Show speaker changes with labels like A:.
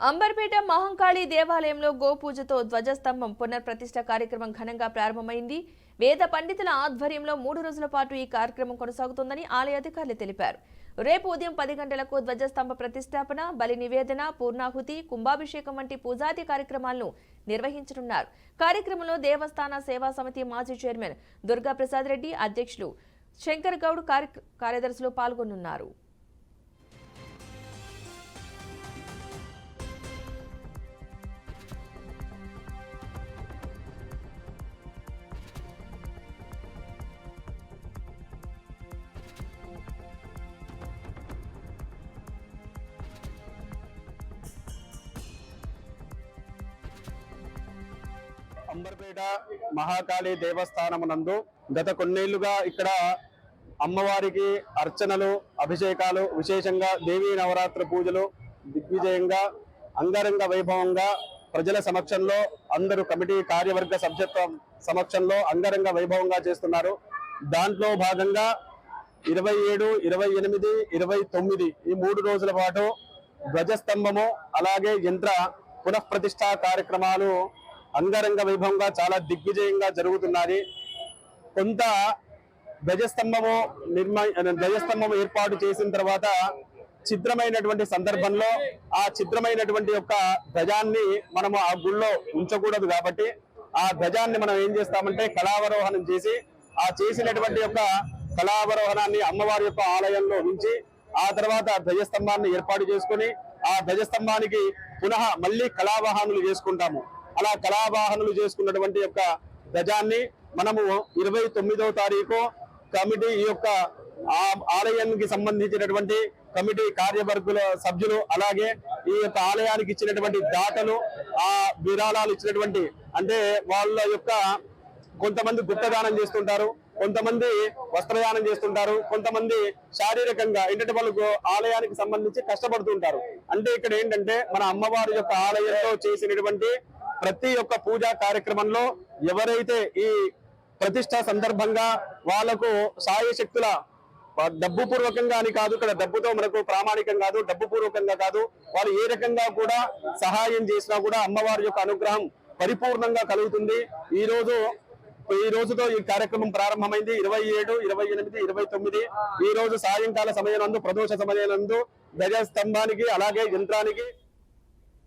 A: అంబర్పేట మహంకాళి దేవాలయంలో గోపూజతో ధ్వజస్తంభం పునర్ప్రతిష్ఠ కార్యక్రమం ఘనంగా ప్రారంభమైంది. వేద పండితుల ఆధ్వర్యంలో 3 రోజుల పాటు ఈ కార్యక్రమం కొనసాగుతుందని ఆలయ అధికారులు తెలిపారు. రేపు ఉదయం 10 గంటలకు ధ్వజస్తంభ ప్రతిష్టాపన, బలి నివేదన, పూర్ణాహుతి, కుంభాభిషేకం వంటి పూజాది కార్యక్రమాలను నిర్వహించనున్నారు. కార్యక్రమంలో దేవస్థాన సేవా సమితి మాజీ చైర్మన్ దుర్గా ప్రసాద్ రెడ్డి, అధ్యక్షులు శంకర్ గౌడ్, కార్యదర్శులు పాల్గొనున్నారు.
B: అంబర్పేట మహాకాళి దేవస్థానమునందు గత కొన్నేళ్లుగా ఇక్కడ అమ్మవారికి అర్చనలు, అభిషేకాలు, విశేషంగా దేవీ నవరాత్రి పూజలు దిగ్విజయంగా అంగరంగ వైభవంగా ప్రజల సమక్షంలో అందరూ కమిటీ కార్యవర్గ సభ్యత్వం సమక్షంలో అంగరంగ వైభవంగా చేస్తున్నారు. దాంట్లో భాగంగా 27, 28, 29 ఈ 3 రోజుల పాటు ధ్వజస్తంభము అలాగే యంత్ర పునఃప్రతిష్ఠా కార్యక్రమాలు అంగరంగ వైభవంగా చాలా దిగ్విజయంగా జరుగుతున్నది. కొంత ధ్వజస్తంభము ఏర్పాటు చేసిన తర్వాత చిత్రమైనటువంటి సందర్భంలో ఆ చిత్రమైనటువంటి యొక్క ధ్వజాన్ని మనము ఆ గుళ్ళో ఉంచకూడదు కాబట్టి ఆ ధ్వజాన్ని మనం ఏం చేస్తామంటే కళావరోహణం చేసి ఆ చేసినటువంటి యొక్క కళావరోహణాన్ని అమ్మవారి యొక్క ఆలయంలో ఉంచి ఆ తర్వాత ధ్వజస్తంభాన్ని ఏర్పాటు చేసుకుని ఆ ధ్వజస్తంభానికి పునః మళ్ళీ కళావాహనులు చేసుకుంటాము. అలా కళావాహనులు చేసుకున్నటువంటి యొక్క ధ్వజాన్ని మనము 29వ తారీఖు కమిటీ ఈ యొక్క ఆలయానికి సంబంధించినటువంటి కమిటీ కార్యవర్గుల సభ్యులు అలాగే ఈ యొక్క ఆలయానికి ఇచ్చినటువంటి దాతలు ఆ విరాళాలు ఇచ్చినటువంటి అంటే వాళ్ళ యొక్క కొంతమంది గుప్తదానం చేస్తుంటారు, కొంతమంది వస్త్రదానం చేస్తుంటారు, కొంతమంది శారీరకంగా ఏంటంటే వాళ్ళకు ఆలయానికి సంబంధించి కష్టపడుతుంటారు. అంటే ఇక్కడ ఏంటంటే మన అమ్మవారి యొక్క ఆలయంలో చేసినటువంటి ప్రతి ఒక్క పూజా కార్యక్రమంలో ఎవరైతే ఈ ప్రతిష్ట సందర్భంగా వాళ్లకు సాయశక్తుల డబ్బు పూర్వకంగా అని కాదు, ఇక్కడ డబ్బుతో మనకు ప్రామాణికం కాదు, డబ్బు పూర్వకంగా కాదు, వాళ్ళు ఏ రకంగా కూడా సహాయం చేసినా కూడా అమ్మవారి యొక్క అనుగ్రహం పరిపూర్ణంగా కలుగుతుంది. ఈ రోజుతో ఈ కార్యక్రమం ప్రారంభమైంది. 27, 28, 29 ఈ రోజు సాయంకాల సమయం నందు ప్రదోష సమయం నందు ధ్వజస్తంభానికి అలాగే యంత్రానికి